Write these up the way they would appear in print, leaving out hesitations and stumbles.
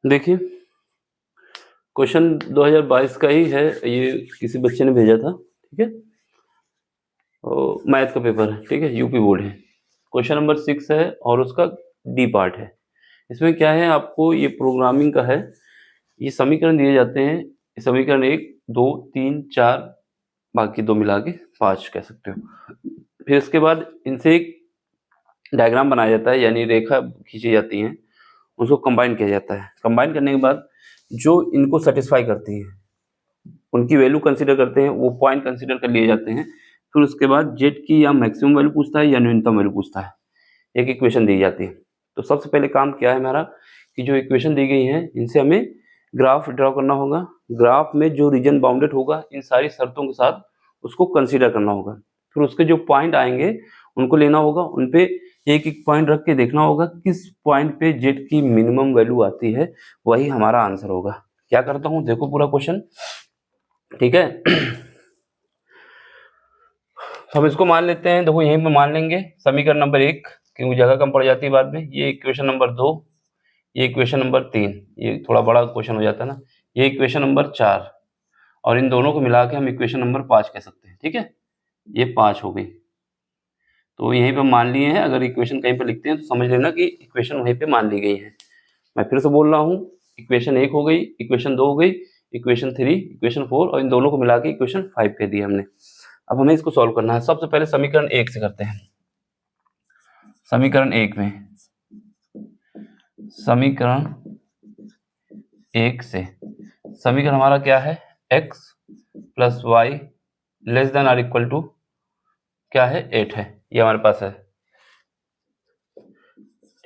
देखिए, क्वेश्चन 2022 का ही है, ये किसी बच्चे ने भेजा था, ठीक है। मैथ का पेपर है, ठीक है, यूपी बोर्ड है। क्वेश्चन नंबर 6 है और उसका डी पार्ट है। इसमें क्या है, आपको ये प्रोग्रामिंग का है। ये समीकरण दिए जाते हैं, समीकरण 1, 2, 3, 4, बाकी 2 मिला के 5 कह सकते हो। फिर इसके बाद इनसे एक डायग्राम बनाया जाता है, यानी रेखा खींची जाती है, उसको कंबाइन किया जाता है। कंबाइन करने के बाद जो इनको सेटिस्फाई करती है, उनकी वैल्यू कंसीडर करते हैं, वो पॉइंट कंसीडर कर लिए जाते हैं। फिर उसके बाद जेड की या मैक्सिमम वैल्यू पूछता है या न्यूनतम वैल्यू पूछता है। एक इक्वेशन दी जाती है। तो सबसे पहले काम क्या है हमारा, कि जो इक्वेशन दी गई है इनसे हमें ग्राफ ड्रॉ करना होगा। ग्राफ में जो रीजन बाउंडेड होगा इन सारी शर्तों के साथ उसको कंसीडर करना होगा। फिर उसके जो पॉइंट आएंगे उनको लेना होगा, उन पे एक एक पॉइंट रख के देखना होगा किस पॉइंट पे जेड की मिनिमम वैल्यू आती है, वही हमारा आंसर होगा। क्या करता हूँ, देखो पूरा क्वेश्चन, ठीक है। हम इसको मान लेते हैं, देखो यहीं पे मान लेंगे समीकरण नंबर 1, क्योंकि जगह कम पड़ जाती है बाद में। ये इक्वेशन नंबर 2, ये इक्वेशन नंबर 3, ये थोड़ा बड़ा क्वेश्चन हो जाता है ना, ये इक्वेशन नंबर 4, और इन दोनों को मिला के हम इक्वेशन नंबर 5 कह सकते हैं, ठीक है। ये 5 हो गई, तो यहीं पे मान लिए हैं। अगर इक्वेशन कहीं पे लिखते हैं तो समझ लेना कि इक्वेशन वहीं पे मान ली गई है। मैं फिर से बोल रहा हूँ, इक्वेशन 1 हो गई, इक्वेशन 2 हो गई, इक्वेशन 3, इक्वेशन 4, और इन दोनों को मिला के इक्वेशन 5 कह दिया हमने। अब हमें इसको सॉल्व करना है। सबसे पहले समीकरण 1 से करते हैं। समीकरण 1 में, समीकरण 1 से समीकरण हमारा क्या है, x plus Y less than or equal to क्या है, 8 है, ये हमारे पास है,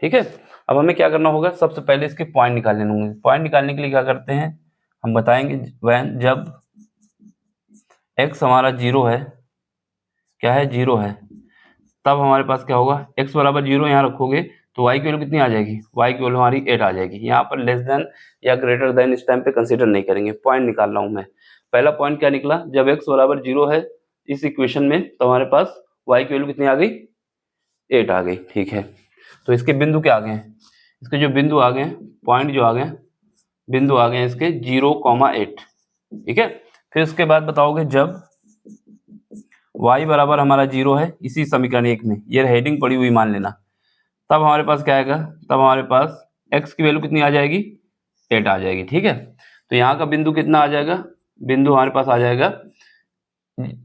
ठीक है। अब हमें क्या करना होगा, सबसे पहले इसके पॉइंट निकालने होंगे। पॉइंट निकालने के लिए क्या करते हैं, हम बताएंगे वैन जब x हमारा 0 है, क्या है, 0 है, तब हमारे पास क्या होगा, x बराबर 0 यहाँ रखोगे तो y की वैल्यू कितनी आ जाएगी, y की वैल्यू हमारी 8 आ जाएगी। यहाँ पर लेस देन या ग्रेटर देन इस टाइम पे कंसीडर नहीं करेंगे, पॉइंट निकाल रहा हूँ मैं। पहला पॉइंट क्या निकला, जब x बराबर 0 है इस इक्वेशन में, तो हमारे पास y की वैल्यू कितनी आ गई, 8 आ गई, ठीक है। तो इसके बिंदु क्या आ गए हैं, इसके जो बिंदु आ गए, पॉइंट जो आ गए, बिंदु आ गए इसके 0,8, ठीक है। फिर उसके बाद बताओगे जब y बराबर हमारा 0 है, इसी समीकरण 1 में, ये हेडिंग पड़ी हुई मान लेना, तब हमारे पास क्या आएगा, तब हमारे पास x की वैल्यू कितनी आ जाएगी, 8 आ जाएगी, ठीक है। तो यहाँ का बिंदु कितना आ जाएगा, बिंदु हमारे पास आ जाएगा,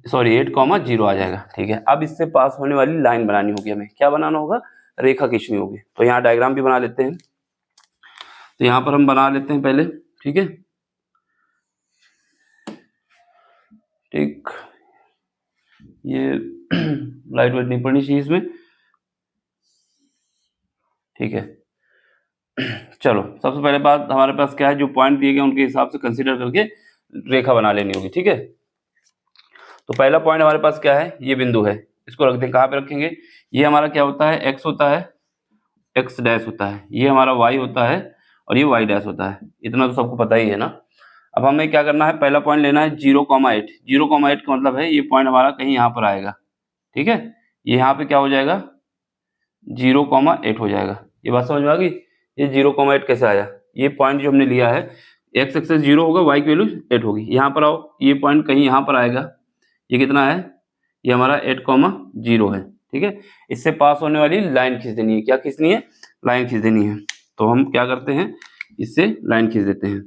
सॉरी 8,0 आ जाएगा, ठीक है। अब इससे पास होने वाली लाइन बनानी होगी, हमें क्या बनाना होगा, रेखा खींचनी होगी। तो यहाँ डायग्राम भी बना लेते हैं। तो यहाँ पर हम बना लेते हैं पहले, ठीक है, ठीक, ये लाइट वेट नहीं पड़नी चाहिए इसमें, ठीक है। चलो सबसे पहले बात हमारे पास क्या है, जो पॉइंट दिए गए उनके हिसाब से कंसीडर करके रेखा बना लेनी होगी, ठीक है। तो पहला पॉइंट हमारे पास क्या है, ये बिंदु है, इसको रखते हैं, कहाँ पे रखेंगे, ये हमारा क्या होता है, एक्स होता है, एक्स डैश होता है, ये हमारा वाई होता है, और ये वाई डैश होता है। इतना तो सबको पता ही है ना। अब हमें क्या करना है, पहला पॉइंट लेना है 0,8। 0,8 का मतलब है ये पॉइंट हमारा कहीं यहाँ पर आएगा, ठीक है। ये यहाँ पे क्या हो जाएगा, 0,8 हो जाएगा। ये बात समझ में आ गई, ये 0,8 कैसे आया, ये पॉइंट जो हमने लिया है, एक्स एक्सेस 0 होगा, वाई की वैल्यू 8 होगी। यहाँ पर आओ, ये पॉइंट कहीं यहाँ पर आएगा, ये कितना है, ये हमारा 8,0 है, ठीक है। इससे पास होने वाली लाइन खींच देनी है, क्या खींचनी है, लाइन खींच देनी है। तो हम क्या करते हैं, इससे लाइन खींच देते हैं।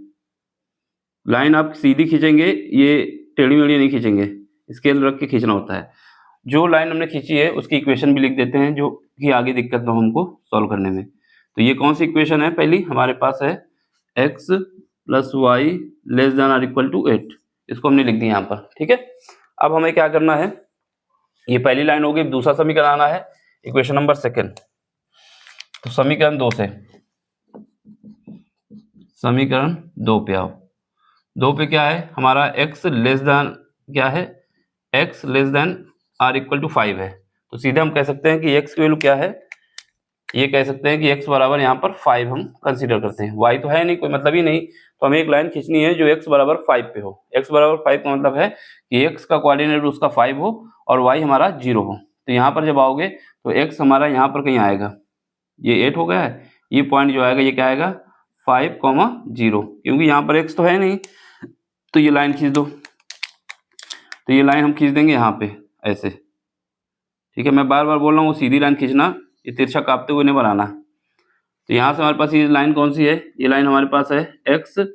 लाइन आप सीधी खींचेंगे, ये टेढ़ी मेढ़ी नहीं खींचेंगे, स्केल रख के खींचना होता है। जो लाइन हमने खींची है उसकी इक्वेशन भी लिख देते हैं, जो कि आगे दिक्कत हो हमको सॉल्व करने में। तो ये कौन सी इक्वेशन है, पहली हमारे पास है x plus Y less than or equal to 8, इसको हमने लिख दिया यहाँ पर, ठीक है। अब हमें क्या करना है, ये पहली लाइन हो गई, दूसरा समीकरण आना है, इक्वेशन नंबर 2। तो समीकरण 2 से, समीकरण 2 पे आओ। 2 पे क्या है हमारा, x लेस देन क्या है, x less than or equal to 5 है। तो सीधे हम कह सकते हैं कि x की वैल्यू क्या है, ये कह सकते हैं कि x बराबर यहाँ पर 5 हम कंसीडर करते हैं। y तो है नहीं, कोई मतलब ही नहीं, तो हमें एक लाइन खींचनी है जो x बराबर 5 पे हो। x बराबर 5 का मतलब है कि x का कोऑर्डिनेट उसका 5 हो और y हमारा 0 हो। तो यहाँ पर जब आओगे तो x हमारा यहाँ पर कहीं आएगा, ये 8 हो गया है, ये पॉइंट जो आएगा ये क्या आएगा, 5,0, क्योंकि यहाँ पर x तो है नहीं, तो ये लाइन खींच दो। तो ये लाइन हम खींच देंगे यहाँ पे ऐसे, ठीक है। मैं बार बार बोल रहा हूँ वो सीधी लाइन खींचना, ये तिरछा काटते हुए नहीं बनाना। तो यहाँ से हमारे पास ये लाइन कौन सी है, ये लाइन हमारे पास है x <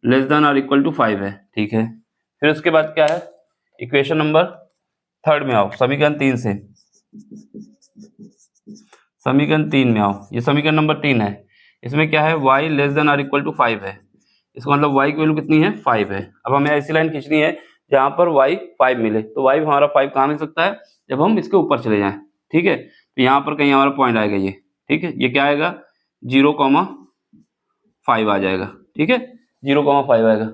5 है, ठीक है। फिर उसके बाद क्या है, इक्वेशन नंबर 3 में आओ, समीकरण 3 से, समीकरण 3 में आओ। ये समीकरण नंबर 3 है, इसमें क्या है y < 5 है, इसका मतलब y की वैल्यू कितनी है, 5 है। अब हमें ऐसी लाइन खींचनी है जहाँ पर y 5 मिले। तो y हमारा 5 कहाँ मिल सकता है, जब हम इसके ऊपर चले जाएं, ठीक है। तो यहाँ पर कहीं हमारा पॉइंट आएगा ये, ठीक है। ये क्या आएगा, 0,5 आ जाएगा, ठीक है, 0,5 आएगा।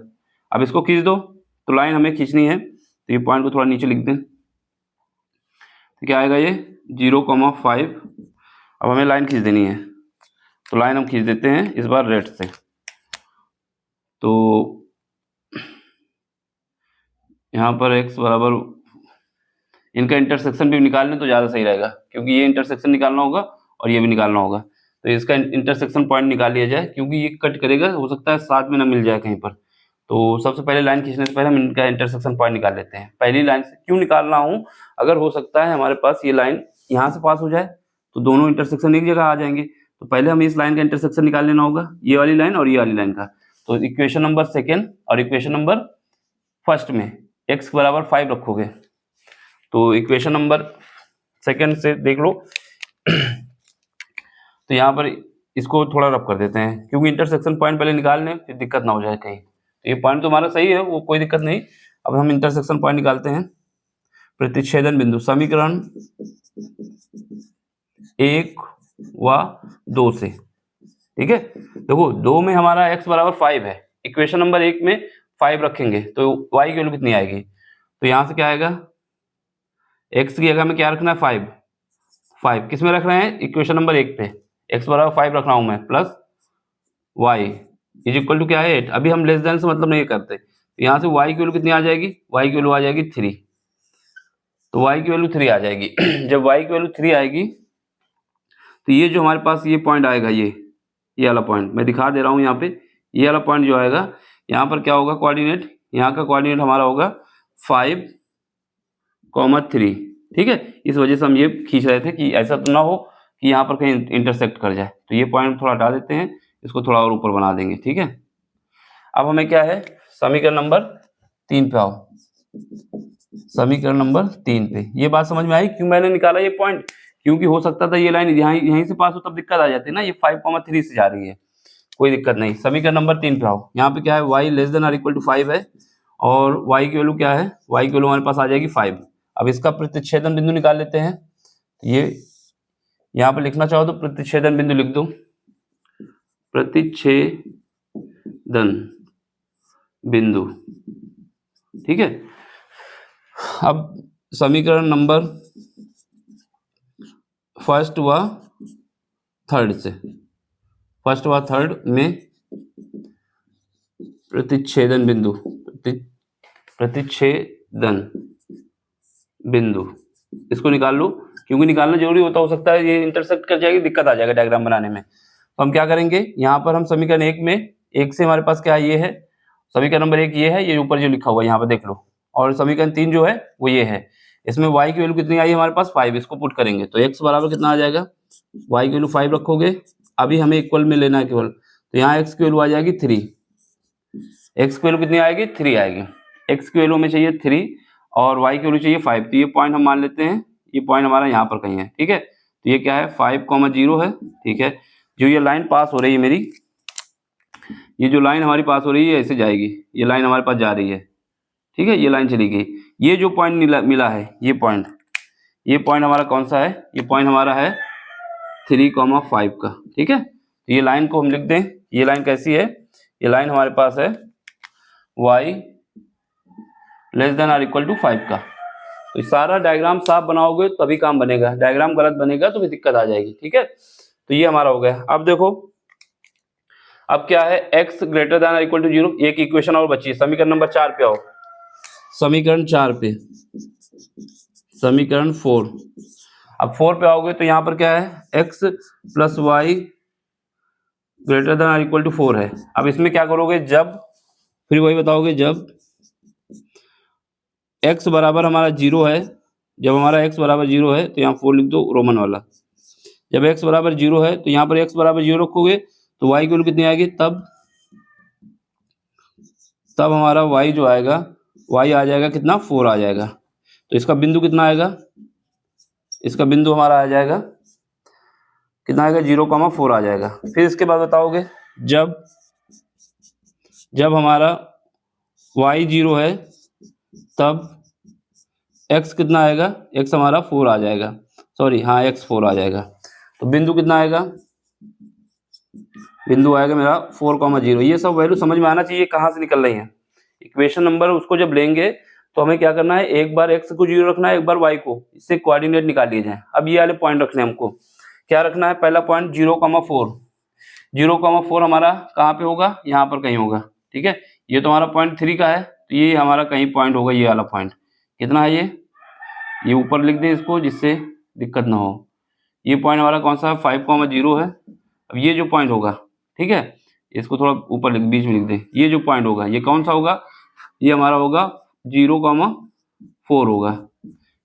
अब इसको खींच दो, तो लाइन हमें खींचनी है, तो ये पॉइंट को थोड़ा नीचे लिख दें, तो क्या आएगा ये 0,5। अब हमें लाइन खींच देनी है, तो लाइन हम खींच देते हैं इस बार रेड से। तो यहाँ पर x बराबर, इनका इंटरसेक्शन भी निकाल लें तो ज़्यादा सही रहेगा, क्योंकि ये इंटरसेक्शन निकालना होगा और ये भी निकालना होगा। तो इसका इंटरसेक्शन पॉइंट निकाल लिया जाए, क्योंकि ये कट करेगा, हो सकता है साथ में ना मिल जाए कहीं पर। तो सबसे पहले लाइन खींचने से पहले हम इनका इंटरसेक्शन पॉइंट निकाल लेते हैं। पहली लाइन से क्यों निकाल रहा हूँ, अगर हो सकता है हमारे पास ये लाइन यहाँ से पास हो जाए तो दोनों इंटरसेक्शन एक जगह आ जाएंगे। तो पहले हमें इस लाइन का इंटरसेक्शन निकाल लेना होगा, ये वाली लाइन और ये वाली लाइन का। तो इक्वेशन नंबर 2 और इक्वेशन नंबर 1 में x बराबर 5 रखोगे, तो इक्वेशन नंबर 2 से देख लो। तो यहाँ पर इसको थोड़ा रफ कर देते हैं, क्योंकि इंटरसेक्शन पॉइंट पहले निकाल लें, फिर दिक्कत ना हो जाए कहीं। तो ये पॉइंट तो हमारा सही है, वो कोई दिक्कत नहीं। अब हम इंटरसेक्शन पॉइंट निकालते हैं, प्रतिच्छेदन बिंदु, समीकरण 1 व 2 से, ठीक है। देखो 2 में हमारा x बराबर 5 है, इक्वेशन नंबर 1 में 5 रखेंगे तो y की वैल्यू कितनी आएगी, तो यहाँ से क्या आएगा, x की जगह में क्या रखना है, 5 किस में रख रहे हैं, इक्वेशन नंबर 1 पे x बराबर 5 रख रहा हूँ मैं, plus y is equal to क्या है 8। अभी हम लेस देन से मतलब नहीं करते, तो यहाँ से y की वैल्यू कितनी आ जाएगी, y की वैल्यू आ जाएगी 3। तो y की वैल्यू 3 आ जाएगी। जब y की वैल्यू 3 आएगी, तो ये जो हमारे पास ये पॉइंट आएगा, ये वाला पॉइंट मैं दिखा दे रहा हूँ यहाँ पे, ये वाला पॉइंट जो आएगा, यहाँ पर क्या होगा, कोऑर्डिनेट, यहाँ का कोऑर्डिनेट हमारा होगा 5,3, ठीक है। इस वजह से हम ये खींच रहे थे कि ऐसा तो ना हो कि यहाँ पर कहीं इंटरसेक्ट कर जाए। तो ये पॉइंट थोड़ा हटा देते हैं, इसको थोड़ा और ऊपर बना देंगे, ठीक है। अब हमें क्या है, समीकरण नंबर 3 पे आओ, समीकरण नंबर 3 पे। ये बात समझ में आई क्यों मैंने निकाला ये पॉइंट, क्योंकि हो सकता था ये लाइन यहीं से पास हो तब दिक्कत आ जाती है ना, ये 5,3 से जा रही है, कोई दिक्कत नहीं। समीकरण नंबर 3 पे आओ, यहाँ पे क्या है, y < 5 है, और y की वैल्यू क्या है, y की वैल्यू हमारे पास आ जाएगी 5। अब इसका प्रतिच्छेदन बिंदु निकाल लेते हैं। ये यहाँ पे लिखना चाहो तो प्रतिच्छेदन बिंदु लिख दो, प्रतिच्छेदन बिंदु, ठीक है। अब समीकरण नंबर 1 व 3 से, 1 व 3 में प्रतिच्छेदन बिंदु, प्रतिच्छेदन बिंदु, इसको निकाल लो, क्योंकि निकालना जरूरी होता, हो सकता है ये इंटरसेक्ट कर जाएगी, दिक्कत आ जाएगा डायग्राम बनाने में। तो हम क्या करेंगे, यहाँ पर हम समीकरण 1 में 1 से हमारे पास क्या है, ये है समीकरण नंबर 1, ये है, ये ऊपर जो लिखा हुआ है यहाँ पर देख लो, और समीकरण 3 जो है वो ये है। इसमें y की वैल्यू कितनी आई हमारे पास, 5, इसको पुट करेंगे तो x बराबर कितना आ जाएगा, y की वैल्यू 5 रखोगे, अभी हमें इक्वल में लेना है केवल, तो यहाँ x की वैल्यू आ जाएगी 3, x की वैल्यू कितनी आएगी, 3 आएगी, x की वैल्यू में चाहिए 3 और y की वैल्यू चाहिए 5। तो ये पॉइंट हम मान लेते हैं, ये पॉइंट हमारा यहाँ पर कहीं है, ठीक है। तो ये क्या है, 5,0 है, ठीक है। जो ये लाइन पास हो रही है मेरी, ये जो लाइन हमारी पास हो रही है ऐसे जाएगी, ये लाइन हमारे पास जा रही है, ठीक है, ये लाइन चली गई। ये जो पॉइंट मिला है, ये पॉइंट हमारा कौन सा है, ये पॉइंट हमारा है 3,5 का, ठीक है। तो ये लाइन को हम लिख दें, ये लाइन कैसी है, ये लाइन हमारे पास है y < 5 का। तो सारा डायग्राम साफ बनाओगे तभी काम बनेगा, डायग्राम गलत बनेगा तो फिर दिक्कत आ जाएगी, ठीक है। तो ये हमारा हो गया। अब देखो, अब क्या है, x < 0, एक इक्वेशन और बची है, समीकरण नंबर 4 पे आओ, समीकरण 4 पे, समीकरण 4। अब 4 पे आओगे तो यहाँ पर क्या है, x + y greater than or equal to 4 है। अब इसमें क्या करोगे, जब फिर वही बताओगे, जब x बराबर हमारा 0 है, जब हमारा x बराबर 0 है तो यहाँ 4 लिख दो रोमन वाला। जब x बराबर 0 है तो यहाँ पर x बराबर 0 रखोगे तो y की वैल्यू कितनी आएगी, तब हमारा y जो आएगा, y आ जाएगा कितना, 4 आ जाएगा। तो इसका बिंदु कितना आएगा, इसका बिंदु हमारा आ जाएगा कितना आएगा, 0,4 आ जाएगा। फिर इसके बाद बताओगे, जब हमारा y 0 है तब x कितना आएगा, x हमारा 4 आ जाएगा, सॉरी हाँ x 4 आ जाएगा। तो बिंदु कितना आएगा, बिंदु आएगा मेरा 4,0। ये सब वैल्यू समझ में आना चाहिए कहाँ से निकल रही है। इक्वेशन नंबर उसको जब लेंगे तो हमें क्या करना है, एक बार x को 0 रखना है, एक बार y को, इससे कोऑर्डिनेट निकाल लिए जाए। अब ये वाले पॉइंट रखने हैं हमको, क्या रखना है, पहला पॉइंट 0,4। 0,4 हमारा कहाँ पे होगा, यहाँ पर कहीं होगा, ठीक है। ये तो हमारा पॉइंट 3 का है, तो ये हमारा कहीं पॉइंट होगा, ये वाला पॉइंट कितना है, ये ऊपर लिख दें इसको जिससे दिक्कत ना हो। ये पॉइंट हमारा कौन सा है, 5,0 है। अब ये जो पॉइंट होगा, ठीक है, इसको थोड़ा ऊपर बीच में लिख दें। ये जो पॉइंट होगा ये कौन सा होगा, ये हमारा होगा 0,4 होगा।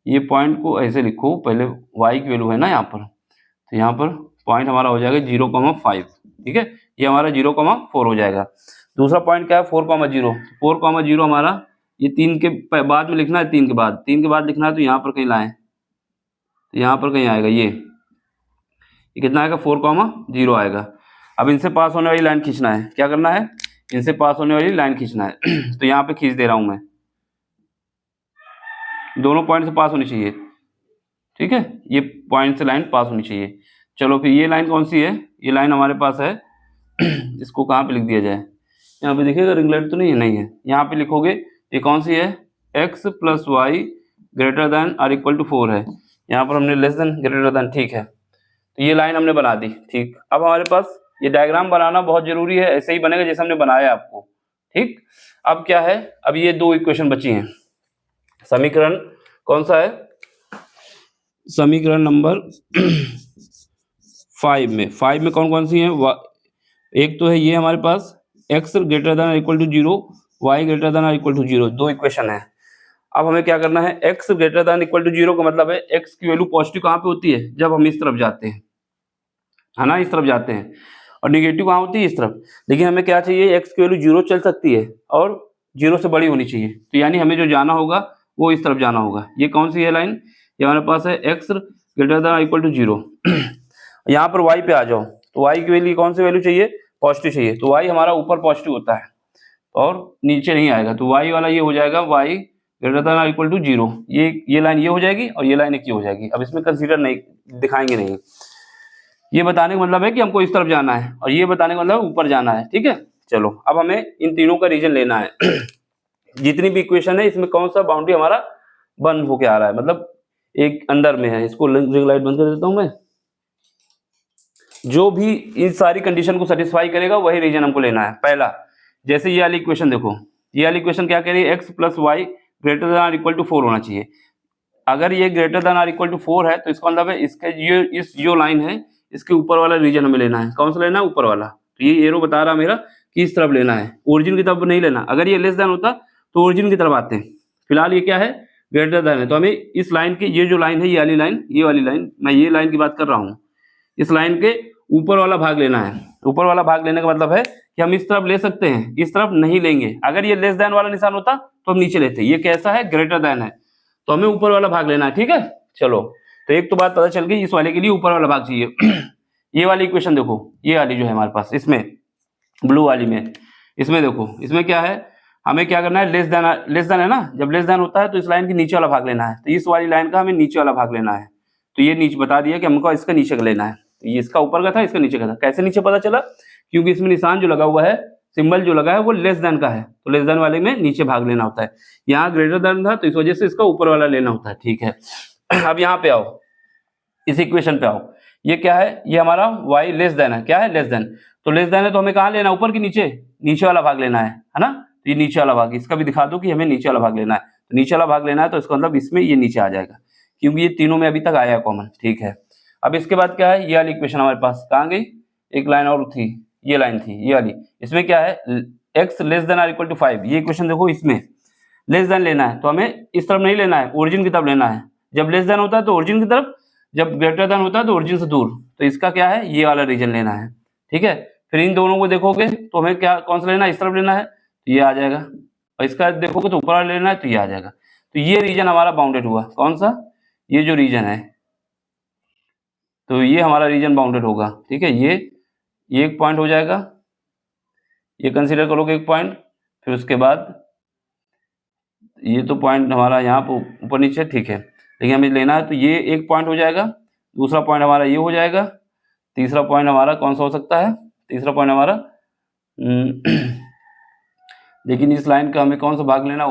ये पॉइंट को ऐसे लिखो, पहले y की वैल्यू है ना यहाँ पर, तो यहाँ पर पॉइंट हमारा हो जाएगा 0,5, ठीक है। ये हमारा 0,4 हो जाएगा। दूसरा पॉइंट क्या है, 4,0। 4,0 हमारा ये 3 के बाद में लिखना है, 3 के बाद लिखना है, तो यहाँ पर कहीं लाएं, तो यहाँ पर कहीं आएगा, ये कितना आएगा, 4,0 आएगा। अब इनसे पास होने वाली लाइन खींचना है, क्या करना है, इनसे पास होने वाली लाइन खींचना है। तो यहाँ पे खींच दे रहा हूं मैं, दोनों पॉइंट से पास होनी चाहिए, ठीक है, ये पॉइंट से लाइन पास होनी चाहिए। चलो फिर ये लाइन कौन सी है, ये लाइन हमारे पास है, इसको कहाँ पे लिख दिया जाए, यहाँ पे देखिएगा रिंग लाइट तो नहीं है, नहीं है, यहाँ पे लिखोगे, ये कौन सी है, x plus Y greater than or equal to 4 है, यहाँ पर हमने लेस देन ग्रेटर देन, ठीक है। तो ये लाइन हमने बना दी, ठीक। अब हमारे पास ये डायग्राम बनाना बहुत जरूरी है, ऐसे ही बनेगा जैसे हमने बनाया आपको, ठीक। अब क्या है, अब ये दो इक्वेशन बची हैं, समीकरण कौन सा है, समीकरण नंबर 5 में कौन कौन सी है, एक तो है ये हमारे पास x greater than equal to 0, y greater than equal to 0, दो इक्वेशन है। अब हमें क्या करना है, x greater than equal to 0 का मतलब है x की वैल्यू पॉजिटिव कहाँ पे होती है, जब हम इस तरफ जाते हैं, है ना, इस तरफ जाते हैं, और निगेटिव कहाँ होती है, इस तरफ। लेकिन हमें क्या चाहिए, x की वैल्यू 0 चल सकती है और 0 से बड़ी होनी चाहिए, तो यानी हमें जो जाना होगा वो इस तरफ जाना होगा। ये कौन सी है लाइन, ये हमारे पास है x greater than equal to 0। यहाँ पर y पे आ जाओ, तो y की वैल्यू कौन सी वैल्यू चाहिए, पॉजिटिव चाहिए, तो y हमारा ऊपर पॉजिटिव होता है और नीचे नहीं आएगा, तो y वाला ये हो जाएगा y greater than equal to 0, ये लाइन ये हो जाएगी और ये लाइन एक ये हो जाएगी। अब इसमें कंसीडर नहीं दिखाएंगे नहीं, ये बताने का मतलब है कि हमको इस तरफ जाना है और ये बताने का मतलब ऊपर जाना है, ठीक है। चलो अब हमें इन तीनों का रीजन लेना है। जितनी भी इक्वेशन है इसमें कौन सा बाउंड्री हमारा बंद होके आ रहा है, मतलब एक अंदर में है। इसको रिंग लाइट बंद कर देता हूं मैं। जो भी इन सारी कंडीशन को सेटिस्फाई करेगा वही रीजन हमको लेना है। पहला, जैसे ये वाली इक्वेशन देखो, ये वाली इक्वेशन क्या कह रही है, X plus Y greater than or equal to 4 होना चाहिए। अगर ये greater than or equal to 4 है तो इसका मतलब है इसके ये इस जो लाइन है इसके ऊपर वाला रीजन हमें लेना है। कौन सा लेना है, ऊपर वाला। तो ये एरो बता रहा मेरा कि इस तरफ लेना है, ओरिजिन की तरफ नहीं लेना। अगर ये लेस देन होता तो ओरिजिन की तरफ आते हैं। फिलहाल ये क्या है, ग्रेटर देन है, तो हमें इस लाइन की ये जो लाइन है, ये वाली लाइन, मैं ये लाइन की बात कर रहा हूँ, इस लाइन के ऊपर वाला भाग लेना है। ऊपर वाला भाग लेने का मतलब है कि हम इस तरफ ले सकते हैं, इस तरफ नहीं लेंगे। अगर ये लेस देन वाला निशान होता तो हम नीचे लेते। ये कैसा है, ग्रेटर देन है, तो हमें ऊपर वाला भाग लेना है, ठीक है। चलो, तो एक तो बात पता चल गई, इस वाले के लिए ऊपर वाला भाग चाहिए। ये वाली इक्वेशन देखो, ये वाली जो है हमारे पास, इसमें ब्लू वाली में, इसमें देखो, इसमें क्या है, हमें क्या करना है, लेस देन है ना। जब लेस देन होता है तो इस लाइन के नीचे वाला भाग लेना है, तो इस वाली लाइन का हमें नीचे वाला भाग लेना है। तो ये नीचे बता दिया कि हमको इसका नीचे का लेना है। तो ये इसका ऊपर का था, इसका नीचे का था। कैसे नीचे पता चला, क्योंकि इसमें निशान जो लगा हुआ है, सिंबल जो लगा है वो लेस देन का है, तो लेस देन वाले में नीचे भाग लेना होता है। यहाँ ग्रेटर देन था तो इस वजह से इसका ऊपर वाला लेना होता है, ठीक है। अब यहाँ पे आओ, इस इक्वेशन पे आओ, ये क्या है, ये हमारा y लेस देन है। क्या है, लेस देन। तो लेस देन है तो हमें कहाँ लेना है, ऊपर की नीचे, नीचे वाला भाग लेना है ना। तो ये नीचे वाला भाग, इसका भी दिखा दो कि हमें नीचे वाला भाग लेना है। तो नीचे वाला भाग लेना है तो इसका मतलब इसमें ये नीचे आ जाएगा, क्योंकि ये तीनों में अभी तक आया कॉमन, ठीक है। अब इसके बाद क्या है, ये वाली इक्वेशन हमारे पास कहाँ गई, एक लाइन और थी, ये लाइन थी ये वाली, इसमें क्या है x less than or equal to 5, ये इक्वेशन देखो इसमें लेस देन लेना है तो हमें इस तरफ नहीं लेना है, ओरिजिन की तरफ लेना है। जब लेस देन होता है तो ओरिजिन की तरफ, जब ग्रेटर देन होता है तो ओरिजिन से दूर, तो इसका क्या है ये वाला रीजन लेना है, ठीक है। फिर इन दोनों को देखोगे तो हमें क्या कौन सा लेना है, इस तरफ लेना है तो ये आ जाएगा, और इसका देखोगे तो ऊपर वाला लेना है तो ये आ जाएगा। तो ये रीजन हमारा बाउंडेड हुआ, कौन सा, ये जो रीजन है, तो ये हमारा रीजन बाउंडेड होगा, ठीक है। ये एक पॉइंट हो जाएगा, ये कंसीडर करोगे एक पॉइंट, फिर उसके बाद ये तो पॉइंट हमारा यहाँ पर ऊपर नीचे ठीक है, लेकिन हमें लेना है तो ये एक पॉइंट हो जाएगा, दूसरा पॉइंट हमारा ये हो जाएगा, तीसरा पॉइंट हमारा कौन सा हो सकता है, तीसरा पॉइंट हमारा लेकिन इस लाइन का हमें कौन सा भाग लेना,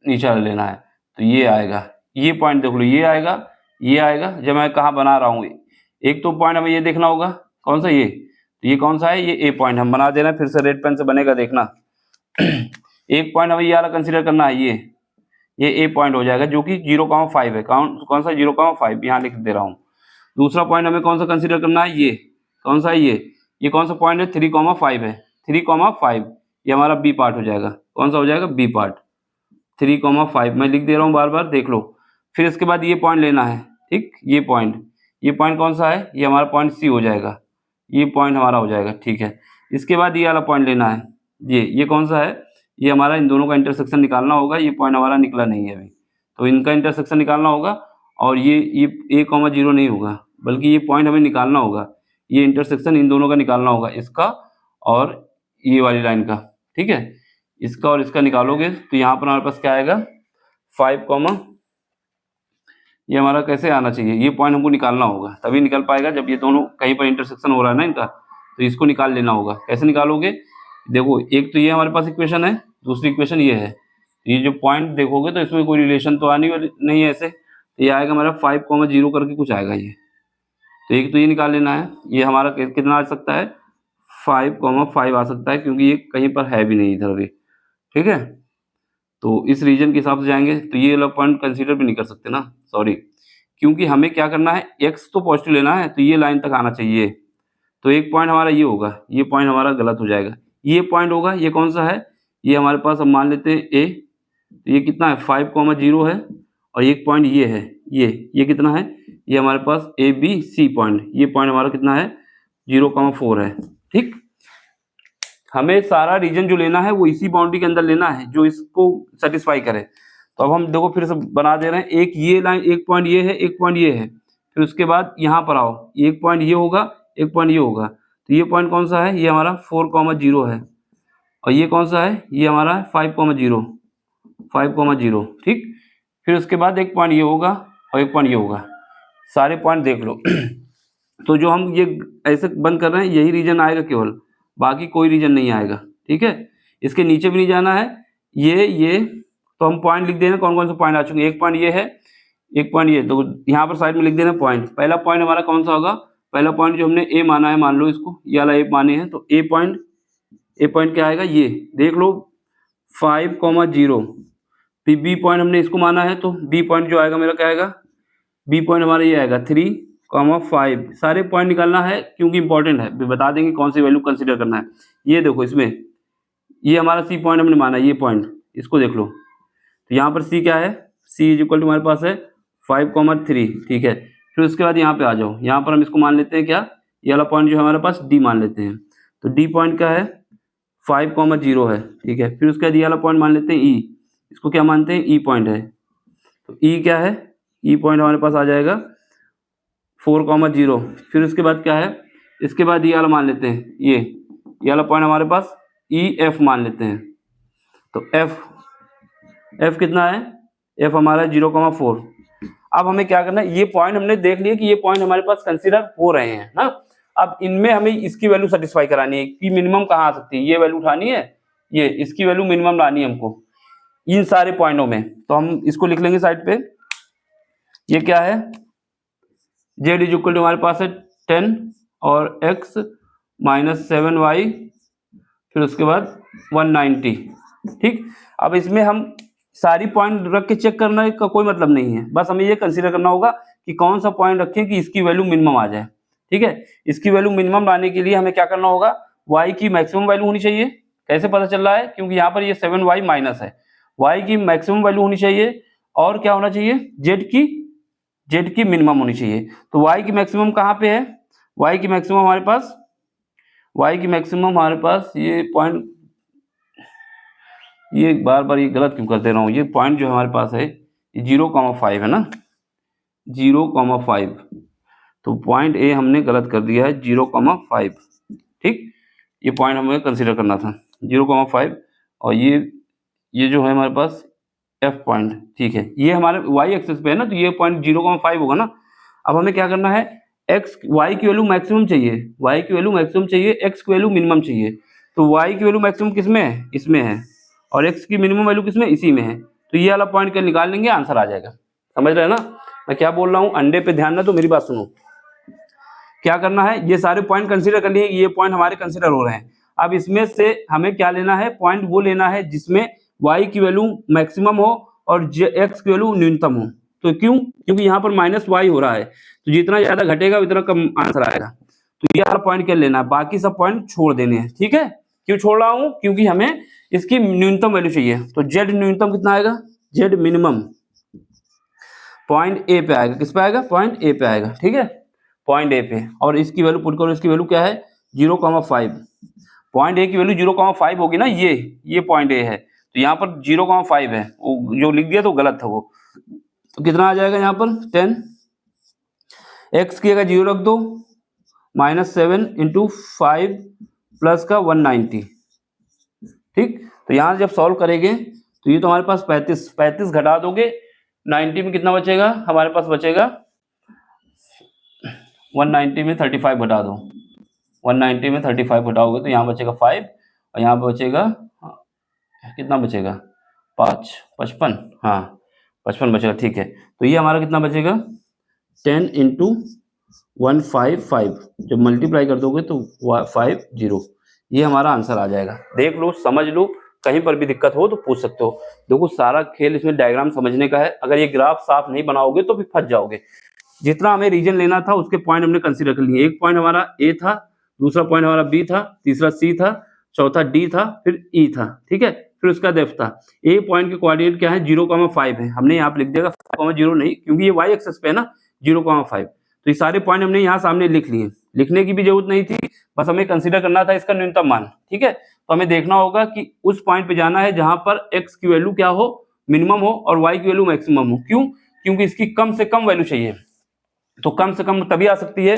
नीचे वाला लेना है, तो ये आएगा, ये पॉइंट देख लो, ये आएगा, ये आएगा। जब मैं कहाँ बना रहा हूँ, एक तो पॉइंट हमें ये देखना होगा कौन सा, ये, तो ये कौन सा है, ये ए पॉइंट हम बना दे रहे हैं, फिर से रेड पेन से बनेगा देखना। एक पॉइंट हमें ये वाला कंसीडर करना है, ये ए पॉइंट हो जाएगा जो कि 0,5 है, कौन सा 0,5 यहाँ लिख दे रहा हूँ। दूसरा पॉइंट हमें कौन सा कंसीडर करना है, ये कौन सा है, ये कौन सा पॉइंट है, 3,5 है, 3,5 ये हमारा बी पार्ट हो जाएगा, कौन सा हो जाएगा, बी पार्ट, 3,5 मैं लिख दे रहा हूँ बार बार देख लो। फिर इसके बाद ये पॉइंट लेना है, ठीक, ये पॉइंट कौन सा है, ये हमारा पॉइंट सी हो जाएगा, ये पॉइंट हमारा हो जाएगा, ठीक है। इसके बाद ये वाला पॉइंट लेना है, ये कौन सा है, ये हमारा इन दोनों का इंटरसेक्शन निकालना होगा, ये पॉइंट हमारा निकला नहीं है अभी, तो इनका इंटरसेक्शन निकालना होगा, और ये A,0 नहीं होगा, बल्कि ये पॉइंट हमें निकालना होगा, ये इंटरसेक्शन इन दोनों का निकालना होगा, इसका और ये वाली लाइन का, ठीक है। इसका और इसका निकालोगे तो यहाँ पर हमारे पास क्या आएगा, 5, ये हमारा कैसे आना चाहिए, ये पॉइंट हमको निकालना होगा, तभी निकल पाएगा जब ये दोनों कहीं पर इंटरसेक्शन हो रहा है ना इनका, तो इसको निकाल लेना होगा। कैसे निकालोगे, देखो एक तो ये हमारे पास इक्वेशन है, दूसरी इक्वेशन ये है, ये जो पॉइंट देखोगे तो इसमें कोई रिलेशन तो आनी नहीं है ऐसे, तो ये आएगा हमारा 5,0 करके कुछ आएगा ये, तो एक तो ये निकाल लेना है, ये हमारा कितना आ सकता है, 5,5 आ सकता है, क्योंकि ये कहीं पर है भी नहीं इधर भी, ठीक है। तो इस रीजन के हिसाब से जाएंगे तो ये वाला पॉइंट कंसीडर भी नहीं कर सकते ना, सॉरी, क्योंकि हमें क्या करना है, एक्स तो पॉजिटिव लेना है, तो ये लाइन तक आना चाहिए, तो एक पॉइंट हमारा ये होगा, ये पॉइंट हमारा गलत हो जाएगा, ये पॉइंट होगा, ये कौन सा है, ये हमारे पास हम मान लेते हैं ए, तो ये कितना है 5,0 है, और एक पॉइंट ये है, ये कितना है, ये हमारे पास ABC पॉइंट, ये पॉइंट हमारा कितना है 0,4 है, ठीक। हमें सारा रीजन जो लेना है वो इसी बाउंड्री के अंदर लेना है जो इसको सेटिस्फाई करे। तो अब हम देखो फिर से बना दे रहे हैं, एक ये लाइन, एक पॉइंट ये है, एक पॉइंट ये है, फिर उसके बाद यहाँ पर आओ, एक पॉइंट ये होगा, एक पॉइंट ये होगा, तो ये पॉइंट कौन सा है, ये हमारा 4,0 है, और ये कौन सा है, ये हमारा 5,0, ठीक। फिर उसके बाद एक पॉइंट ये होगा और एक पॉइंट ये होगा, सारे पॉइंट देख लो। तो जो हम ये ऐसे बंद कर रहे हैं यही रीजन आएगा केवल, बाकी कोई रीजन नहीं आएगा, ठीक है। इसके नीचे भी नहीं जाना है, ये तो हम पॉइंट लिख देना, कौन कौन से पॉइंट आ चुके हैं, एक पॉइंट ये है, एक पॉइंट ये, तो यहाँ पर साइड में लिख देना पॉइंट। पहला पॉइंट हमारा कौन सा होगा, पहला पॉइंट जो हमने ए माना है, मान लो इसको ये वाला ए माने हैं, तो ए पॉइंट क्या आएगा, ये देख लो 5,0। फिर बी पॉइंट हमने इसको माना है, तो बी पॉइंट जो आएगा मेरा क्या आएगा, बी पॉइंट हमारा ये आएगा 3,5। सारे पॉइंट निकालना है क्योंकि इंपॉर्टेंट है, बता देंगे कौन सी वैल्यू कंसीडर करना है। ये देखो इसमें ये हमारा सी पॉइंट हमने माना, ये पॉइंट इसको देख लो, तो यहाँ पर सी क्या है, सी इज इक्वल टू हमारे पास है 5,3, ठीक है। फिर उसके बाद यहाँ पे आ जाओ, यहाँ पर हम इसको मान लेते हैं क्या, ये वाला पॉइंट जो हमारे पास डी मान लेते हैं, तो डी पॉइंट क्या है 5,0 है, ठीक है। फिर उसके बाद ये वाला पॉइंट मान लेते हैं ई, इसको क्या मानते हैं, ई पॉइंट है, तो ई क्या है, ई पॉइंट हमारे पास आ जाएगा 4,0। फिर उसके बाद क्या है, इसके बाद ये वाला मान लेते हैं, ये वाला पॉइंट हमारे पास ई एफ मान लेते हैं, तो एफ कितना है, एफ हमारा 0,4। अब हमें क्या करना है, ये पॉइंट हमने देख लिया कि ये पॉइंट हमारे पास कंसीडर हो रहे हैं ना, अब इनमें हमें इसकी वैल्यू सेटिस्फाई करानी है कि मिनिमम कहाँ आ सकती है, ये वैल्यू उठानी है, ये इसकी वैल्यू मिनिमम लानी है हमको इन सारे पॉइंटों में। तो हम इसको लिख लेंगे साइड पे, ये क्या है, जेड इज इक्वल टू हमारे पास है 10 और x माइनस 7y, फिर उसके बाद 190, ठीक। अब इसमें हम सारी पॉइंट रख के चेक करने का कोई मतलब नहीं है, बस हमें ये कंसीडर करना होगा कि कौन सा पॉइंट रखें कि इसकी वैल्यू मिनिमम आ जाए, ठीक है। इसकी वैल्यू मिनिमम लाने के लिए हमें क्या करना होगा, y की मैक्सिमम वैल्यू होनी चाहिए। कैसे पता चल रहा है? क्योंकि यहाँ पर ये 7y माइनस है, y की मैक्सिमम वैल्यू होनी चाहिए और क्या होना चाहिए? z की मिनिमम होनी चाहिए। तो y की मैक्सिमम कहाँ पे है? y की मैक्सिमम हमारे पास ये पॉइंट, ये बार ये गलत क्यों कर दे रहा हूँ? ये पॉइंट जो हमारे पास है ये 0,5 है ना, 0,5। तो पॉइंट ए हमने गलत कर दिया है 0,5, ठीक। ये पॉइंट हमें कंसीडर करना था 0,5, और ये जो है हमारे पास एफ पॉइंट, ठीक है। ये हमारे वाई एक्सिस पे है ना, तो ये पॉइंट 0,5 होगा ना। अब हमें क्या करना है? एक्स वाई की वैल्यू मैक्सिमम चाहिए, एक्स की वैल्यू मिनिमम चाहिए। तो वाई की वैल्यू मैक्सिमम किस में है? इसमें है, और एक्स की मिनिमम वैल्यू किस में? इसी में है। तो ये वाला पॉइंट क्या निकाल लेंगे, आंसर आ जाएगा। समझ रहे हैं ना मैं क्या बोल रहा हूँ? अंडे पे ध्यान ना, तो मेरी बात सुनो। क्या करना है? ये सारे पॉइंट कंसीडर कर लिए, ये पॉइंट हमारे कंसीडर हो रहे हैं। अब इसमें से हमें क्या लेना है? पॉइंट वो लेना है जिसमें y की वैल्यू मैक्सिमम हो और x की वैल्यू न्यूनतम हो। तो क्यों? क्योंकि यहाँ पर -y हो रहा है, तो जितना ज्यादा घटेगा उतना कम आंसर आएगा। तो ये वाला पॉइंट क्या लेना है, बाकी सब पॉइंट छोड़ देने हैं। ठीक है, क्यों छोड़ रहा हूँ? क्योंकि हमें इसकी न्यूनतम वैल्यू चाहिए। तो z न्यूनतम कितना आएगा? z मिनिमम पॉइंट ए पे आएगा। किस पे आएगा? पॉइंट ए पे आएगा। ठीक है, पॉइंट ए पे, और इसकी वैल्यू पुट करो। इसकी वैल्यू क्या है? 0,5। पॉइंट ए की वैल्यू 0,5 होगी ना, ये पॉइंट ए है, तो यहाँ पर 0,5 है, वो जो लिख दिया तो गलत था वो। तो कितना आ जाएगा यहाँ पर? 10। एक्स की जगह 0 रख दो, -7 × 5 प्लस का 190। ठीक, तो यहाँ जब सॉल्व करेंगे तो ये तो हमारे पास 35 घटा दोगे 90 में कितना बचेगा? हमारे पास बचेगा 190 में 35 घटा दो, 190 में 35 घटाओगे तो यहाँ बचेगा 5, और यहाँ पे बचेगा कितना बचेगा? 5, 55, हाँ 55 बचेगा। ठीक है, तो ये हमारा कितना बचेगा? 10 × 155, जब मल्टीप्लाई कर दोगे तो 50, ये हमारा आंसर आ जाएगा। देख लो, समझ लो, कहीं पर भी दिक्कत हो तो पूछ सकते हो। देखो, सारा खेल इसमें डायग्राम समझने का है। अगर ये ग्राफ साफ नहीं बनाओगे तो फिर फंस जाओगे। जितना हमें रीजन लेना था उसके पॉइंट हमने कंसीडर कर लिए। एक पॉइंट हमारा ए था, दूसरा पॉइंट हमारा बी था, तीसरा सी था, चौथा डी था, फिर ई था। ठीक है, फिर उसका डेफ था। ए पॉइंट के कोऑर्डिनेट क्या है? 0,5 है। हमने यहाँ पे लिख दिया 5,0 नहीं, क्योंकि ये वाई एक्सेस पे है ना 0,5। तो ये सारे पॉइंट हमने यहाँ सामने लिख लिए। लिखने की भी जरूरत नहीं थी, बस हमें कंसीडर करना था इसका न्यूनतम मान। ठीक है, तो हमें देखना होगा कि उस पॉइंट पे जाना है जहां पर एक्स की वैल्यू क्या हो? मिनिमम हो, और वाई की वैल्यू मैक्सिमम हो। क्यों? क्योंकि इसकी कम से कम वैल्यू चाहिए। तो कम से कम तभी आ सकती है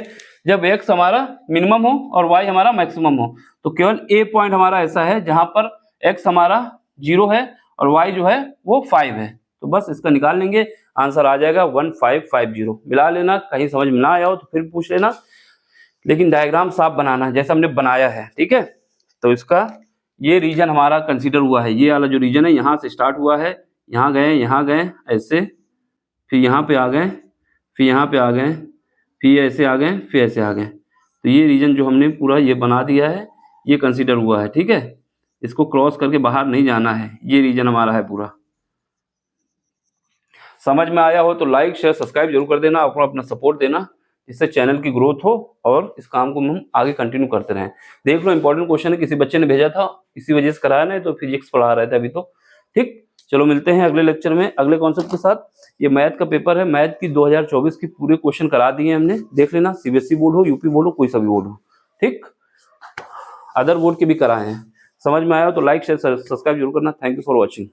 जब x हमारा मिनिमम हो और y हमारा मैक्सिमम हो। तो केवल a पॉइंट हमारा ऐसा है जहां पर x हमारा 0 है और y जो है वो 5 है। तो बस इसका निकाल लेंगे, आंसर आ जाएगा 1550। मिला लेना, कहीं समझ में ना आया हो तो फिर पूछ लेना, लेकिन डायग्राम साफ बनाना है जैसा हमने बनाया है। ठीक है, तो इसका ये रीजन हमारा कंसीडर हुआ है। ये वाला जो रीजन है यहाँ से स्टार्ट हुआ है, यहाँ गए ऐसे, फिर यहाँ पे आ गए, फिर यहाँ पे आ गए, फिर ऐसे आ गए, फिर ऐसे आ गए। तो ये रीजन जो हमने पूरा ये बना दिया है, ये कंसीडर हुआ है। ठीक है, इसको क्रॉस करके बाहर नहीं जाना है, ये रीजन हमारा है पूरा। समझ में आया हो तो लाइक शेयर सब्सक्राइब जरूर कर देना, अपना सपोर्ट देना, जिससे चैनल की ग्रोथ हो और इस काम को हम आगे कंटिन्यू करते रहें। देख लो, इंपॉर्टेंट क्वेश्चन है, किसी बच्चे ने भेजा था, इसी वजह से कराया नहीं तो फिजिक्स पढ़ा रहे थे अभी तो। ठीक, चलो मिलते हैं अगले लेक्चर में अगले कॉन्सेप्ट के साथ। ये मैथ का पेपर है, मैथ की 2024 की पूरे क्वेश्चन करा दिए हमने, देख लेना। सीबीएसई बोर्ड हो, यूपी बोर्ड हो, कोई सा भी बोर्ड हो। ठीक, अदर बोर्ड के भी कराए हैं। समझ में आया हो तो लाइक शेयर सब्सक्राइब जरूर करना। Thank you for watching.